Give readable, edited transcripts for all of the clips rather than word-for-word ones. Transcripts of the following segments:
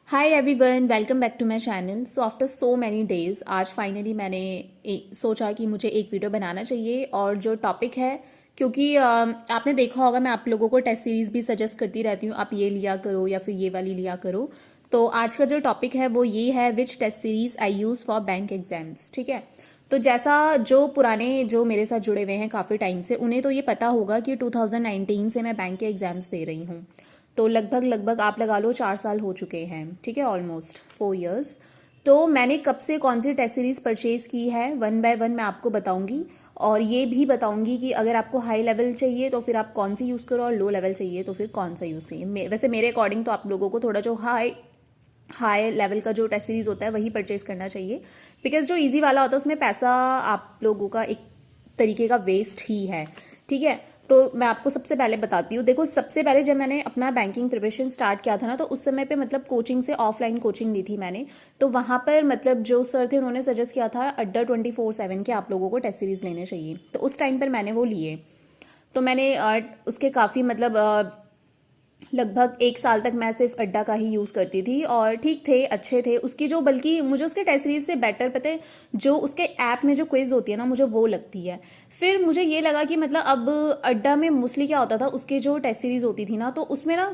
Hi everyone, welcome back to my channel. So after so many days आज finally मैंने सोचा कि मुझे एक वीडियो बनाना चाहिए। और जो टॉपिक है, क्योंकि आपने देखा होगा मैं आप लोगों को टेस्ट सीरीज़ भी सजेस्ट करती रहती हूँ, आप ये लिया करो या फिर ये वाली लिया करो। तो आज का जो टॉपिक है वो ये है, which test series I use for bank exams. ठीक है। तो जैसा जो पुराने जो मेरे साथ जुड़े हुए हैं काफ़ी टाइम से, उन्हें तो ये पता होगा कि 2019 से मैं बैंक के एग्ज़ाम्स दे रही हूँ। तो लगभग लगभग आप लगा लो 4 साल हो चुके हैं। ठीक है, ऑलमोस्ट 4 years। तो मैंने कब से कौन सी टेस्ट सीरीज़ परचेज़ की है, वन बाय वन मैं आपको बताऊंगी। और ये भी बताऊंगी कि अगर आपको हाई लेवल चाहिए तो फिर आप कौन सी यूज़ करो, और लो लेवल चाहिए तो फिर कौन सा यूज़ चाहिए। वैसे मेरे अकॉर्डिंग तो आप लोगों को थोड़ा जो हाई हाई लेवल का जो टेस्ट सीरीज़ होता है वही परचेज़ करना चाहिए। बिकॉज जो इजी वाला होता है उसमें पैसा आप लोगों का एक तरीके का वेस्ट ही है। ठीक है। तो मैं आपको सबसे पहले बताती हूँ। देखो, सबसे पहले जब मैंने अपना बैंकिंग प्रिपरेशन स्टार्ट किया था ना, तो उस समय पे मतलब कोचिंग से ऑफलाइन कोचिंग ली थी मैंने। तो वहाँ पर मतलब जो सर थे उन्होंने सजेस्ट किया था अड्डा 24/7 के आप लोगों को टेस्ट सीरीज़ लेने चाहिए। तो उस टाइम पर मैंने वो लिए। तो मैंने उसके काफ़ी मतलब लगभग 1 साल तक मैं सिर्फ अड्डा का ही यूज़ करती थी, और ठीक थे, अच्छे थे उसकी जो, बल्कि मुझे उसके टेस्ट सीरीज से बेटर पता है जो उसके ऐप में जो क्विज होती है ना, मुझे वो लगती है। फिर मुझे ये लगा कि मतलब अब अड्डा में मोस्टली क्या होता था, उसके जो टेस्ट सीरीज होती थी ना, तो उसमें ना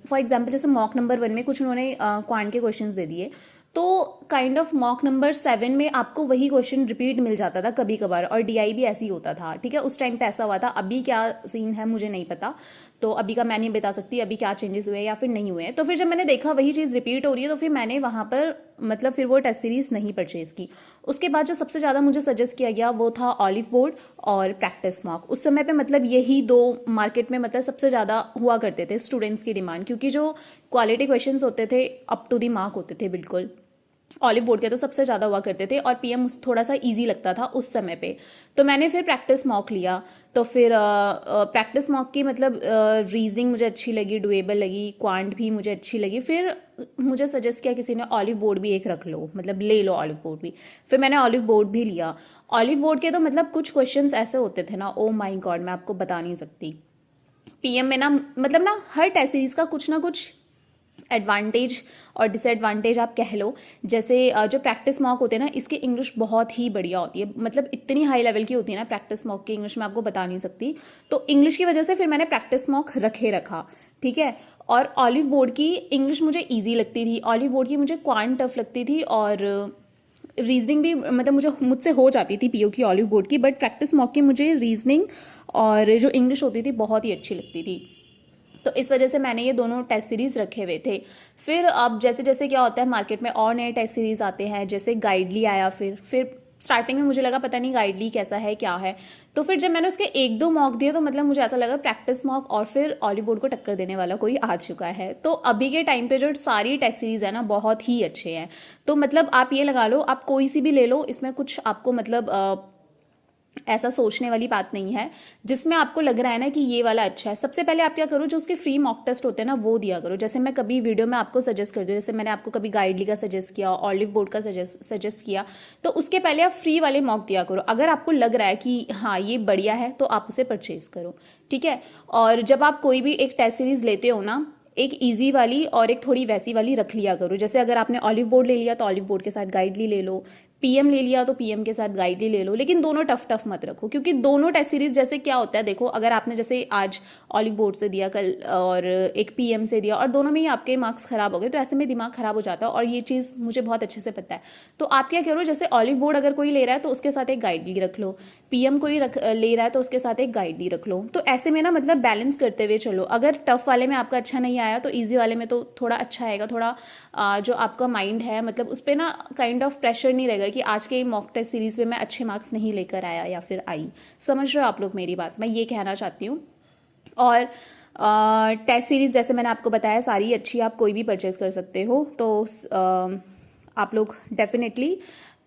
फॉर एग्जाम्पल जैसे मॉक नंबर 1 में कुछ उन्होंने क्वांट के क्वेश्चन दे दिए। तो काइंड ऑफ मॉक नंबर 7 में आपको वही क्वेश्चन रिपीट मिल जाता था कभी कभार, और डीआई भी ऐसे ही होता था। ठीक है, उस टाइम पे ऐसा हुआ था। अभी क्या सीन है मुझे नहीं पता, तो अभी का मैं नहीं बता सकती अभी क्या चेंजेस हुए हैं या फिर नहीं हुए हैं। तो फिर जब मैंने देखा वही चीज़ रिपीट हो रही है, तो फिर मैंने वहाँ पर मतलब फिर वो टेस्ट सीरीज नहीं परचेज की। उसके बाद जो सबसे ज़्यादा मुझे सजेस्ट किया गया वो था ऑलिव बोर्ड और प्रैक्टिस मॉक। उस समय पे मतलब यही दो मार्केट में मतलब सबसे ज़्यादा हुआ करते थे स्टूडेंट्स की डिमांड, क्योंकि जो क्वालिटी क्वेश्चंस होते थे अप टू द मार्क होते थे बिल्कुल। ऑलिव बोर्ड के तो सबसे ज़्यादा हुआ करते थे, और पीएम थोड़ा सा इजी लगता था उस समय पे। तो मैंने फिर प्रैक्टिस मॉक लिया। तो फिर प्रैक्टिस मॉक की मतलब रीजनिंग मुझे अच्छी लगी, डुएबल लगी, क्वांट भी मुझे अच्छी लगी। फिर मुझे सजेस्ट किया किसी ने, ऑलिव बोर्ड भी एक रख लो, मतलब ले लो ऑलिव बोर्ड भी। फिर मैंने ऑलिव बोर्ड भी लिया। ऑलिव बोर्ड के तो मतलब कुछ क्वेश्चंस ऐसे होते थे ना, ओ माय गॉड, मैं आपको बता नहीं सकती। पीएम में ना मतलब ना हर टेस्ट सीरीज का कुछ ना कुछ एडवांटेज और डिसएडवांटेज आप कह लो। जैसे जो प्रैक्टिस मॉक होते हैं ना, इसकी इंग्लिश बहुत ही बढ़िया होती है, मतलब इतनी हाई लेवल की होती है ना प्रैक्टिस मॉक की इंग्लिश, मैं आपको बता नहीं सकती। तो इंग्लिश की वजह से फिर मैंने प्रैक्टिस मॉक रखा। ठीक है। और ऑलिव बोर्ड की इंग्लिश मुझे ईजी लगती थी, ऑलिव बोर्ड की मुझे क्वांट टफ लगती थी, और रीजनिंग भी मतलब मुझसे हो जाती थी पीओ की ऑलिव बोर्ड की, बट प्रैक्टिस मॉक की मुझे रीजनिंग और जो इंग्लिश होती थी बहुत ही अच्छी लगती थी। तो इस वजह से मैंने ये दोनों टेस्ट सीरीज रखे हुए थे। फिर अब जैसे जैसे क्या होता है मार्केट में और नए टेस्ट सीरीज आते हैं, जैसे गाइडली आया। फिर स्टार्टिंग में मुझे लगा पता नहीं गाइडली कैसा है क्या है। तो फिर जब मैंने उसके एक दो मॉक दिए तो मतलब मुझे ऐसा लगा प्रैक्टिस मॉक और फिर ऑलिव बोर्ड को टक्कर देने वाला कोई आ चुका है। तो अभी के टाइम पे जो सारी टेस्ट सीरीज है ना बहुत ही अच्छे हैं। तो मतलब आप ये लगा लो, आप कोई सी भी ले लो, इसमें कुछ आपको मतलब ऐसा सोचने वाली बात नहीं है। जिसमें आपको लग रहा है ना कि ये वाला अच्छा है, सबसे पहले आप क्या करो, जो उसके फ्री मॉक टेस्ट होते हैं ना वो दिया करो। जैसे मैं कभी वीडियो में आपको सजेस्ट कर दूँ, जैसे मैंने आपको कभी गाइडली का सजेस्ट किया, ऑलिव बोर्ड का सजेस्ट किया, तो उसके पहले आप फ्री वाले मॉक दिया करो। अगर आपको लग रहा है कि हाँ ये बढ़िया है तो आप उसे परचेज करो। ठीक है। और जब आप कोई भी एक टेस्ट सीरीज लेते हो ना, एक इजी वाली और एक थोड़ी वैसी वाली रख लिया करो। जैसे अगर आपने ऑलिव बोर्ड ले लिया तो ऑलिव बोर्ड के साथ गाइडली ले लो, पीएम ले लिया तो पीएम के साथ गाइडली ले लो, लेकिन दोनों टफ टफ मत रखो। क्योंकि दोनों टेस्ट सीरीज जैसे क्या होता है, देखो अगर आपने जैसे आज ऑलिव बोर्ड से दिया कल और एक पीएम से दिया, और दोनों में ही आपके मार्क्स खराब हो गए, तो ऐसे में दिमाग खराब हो जाता है, और ये चीज़ मुझे बहुत अच्छे से पता है। तो आप क्या करो, जैसे ऑलिव बोर्ड अगर कोई ले रहा है तो उसके साथ एक गाइडली रख लो, पीएम कोई ले रहा है तो उसके साथ एक गाइडली रख लो। तो ऐसे में ना मतलब बैलेंस करते हुए चलो। अगर टफ वाले में आपका अच्छा नहीं आया तो ईजी वाले में तो थोड़ा अच्छा आएगा। थोड़ा जो आपका माइंड है मतलब उस पर ना काइंड ऑफ प्रेशर नहीं रहेगा कि आज के मॉक टेस्ट सीरीज में मैं अच्छे मार्क्स नहीं लेकर आया या फिर आई। समझ रहे हो आप लोग मेरी बात, मैं ये कहना चाहती हूँ। और टेस्ट सीरीज जैसे मैंने आपको बताया सारी अच्छी, आप कोई भी परचेज कर सकते हो। तो आप लोग डेफिनेटली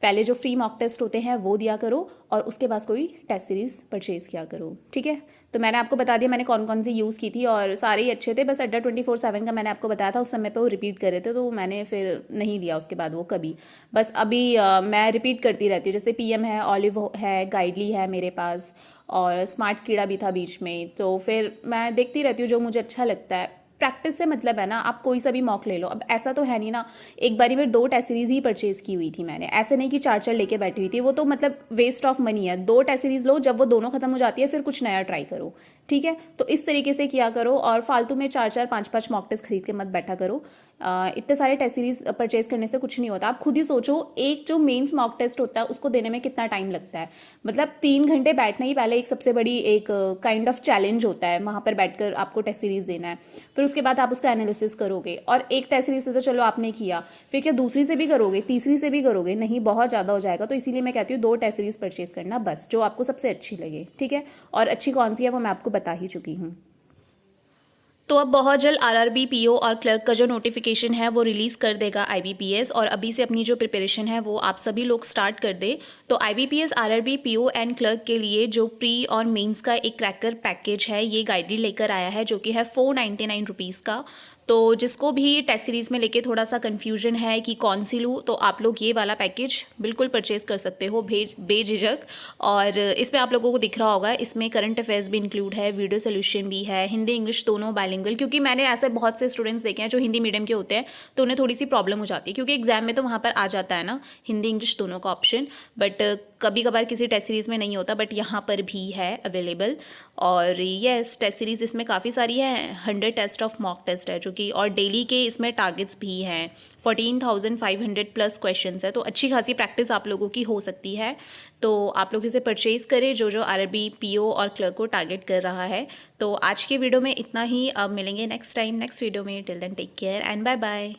पहले जो फ्री मॉक टेस्ट होते हैं वो दिया करो, और उसके बाद कोई टेस्ट सीरीज परचेज किया करो। ठीक है। तो मैंने आपको बता दिया मैंने कौन कौन सी यूज़ की थी, और सारे ही अच्छे थे। बस अड्डा 24/7 का मैंने आपको बताया था, उस समय पे वो रिपीट कर रहे थे तो मैंने फिर नहीं लिया उसके बाद वो कभी। बस अभी मैं रिपीट करती रहती हूँ। जैसे पीएम है, ऑलिव है, गाइडली है मेरे पास, और स्मार्ट कीड़ा भी था बीच में। तो फिर मैं देखती रहती हूँ जो मुझे अच्छा लगता है। प्रैक्टिस से मतलब है ना, आप कोई सा भी मॉक ले लो। अब ऐसा तो है नहीं ना, एक बारी में 2 टेस्ट सीरीज ही परचेज की हुई थी मैंने, ऐसे नहीं कि 4 लेके बैठी हुई थी, वो तो मतलब वेस्ट ऑफ मनी है। 2 टेस्ट सीरीज लो, जब वो दोनों खत्म हो जाती है फिर कुछ नया ट्राई करो, ठीक है। तो इस तरीके से किया करो और फालतू में 4 5 मॉक टेस्ट खरीद के मत बैठा करो। इतने सारे टेस्ट सीरीज परचेज करने से कुछ नहीं होता। आप खुद ही सोचो, एक जो मेंस मॉक टेस्ट होता है उसको देने में कितना टाइम लगता है। मतलब 3 घंटे बैठना ही पहले एक सबसे बड़ी एक काइंड ऑफ चैलेंज होता है, वहां पर बैठकर आपको टेस्ट सीरीज देना है। फिर उसके बाद आप उसका एनालिसिस करोगे, और एक टेस्ट सीरीज से तो चलो आपने किया, फिर क्या दूसरी से भी करोगे, तीसरी से भी करोगे? नहीं, बहुत ज़्यादा हो जाएगा। तो इसीलिए मैं कहती हूँ 2 टेस्ट सीरीज परचेज करना बस, जो आपको सबसे अच्छी लगे, ठीक है। और अच्छी कौन सी है वो मैं आपको बता ही चुकी हूँ। तो अब बहुत जल्द आरआरबी, पीओ और क्लर्क का जो नोटिफिकेशन है वो रिलीज़ कर देगा आईबीपीएस, और अभी से अपनी जो प्रिपरेशन है वो आप सभी लोग स्टार्ट कर दे। तो IBPS, RRB, PO and clerk के लिए जो प्री और मेंस का एक क्रैकर पैकेज है, ये गाइडलाइन लेकर आया है, जो कि है 499 रुपीज़ का। तो जिसको भी टेस्ट सीरीज़ में लेके थोड़ा सा कन्फ्यूजन है कि कौन सी लूँ, तो आप लोग ये वाला पैकेज बिल्कुल परचेज कर सकते हो बेझिझक। और इसमें आप लोगों को दिख रहा होगा, इसमें करंट अफेयर्स भी इंक्लूड है, वीडियो सोल्यूशन भी है, हिंदी इंग्लिश दोनों बाइलिंगुअल। क्योंकि मैंने ऐसे बहुत से स्टूडेंट्स देखे हैं जो हिंदी मीडियम के होते हैं, तो उन्हें थोड़ी सी प्रॉब्लम हो जाती है, क्योंकि एग्जाम में तो वहाँ पर आ जाता है ना हिंदी इंग्लिश दोनों का ऑप्शन, बट कभी कभार किसी टेस्ट सीरीज़ में नहीं होता, बट यहाँ पर भी है अवेलेबल। और येस, टेस्ट सीरीज़ इसमें काफ़ी सारी है, 100 टेस्ट ऑफ मॉक टेस्ट है जो कि, और डेली के इसमें टारगेट्स भी हैं, 14,500 प्लस क्वेश्चंस है। तो अच्छी खासी प्रैक्टिस आप लोगों की हो सकती है। तो आप लोग इसे परचेज़ करें जो जो आरआरबी, पीओ और क्लर्क को टारगेट कर रहा है। तो आज के वीडियो में इतना ही, अब मिलेंगे नेक्स्ट टाइम नेक्स्ट वीडियो में। Till then take care and bye bye.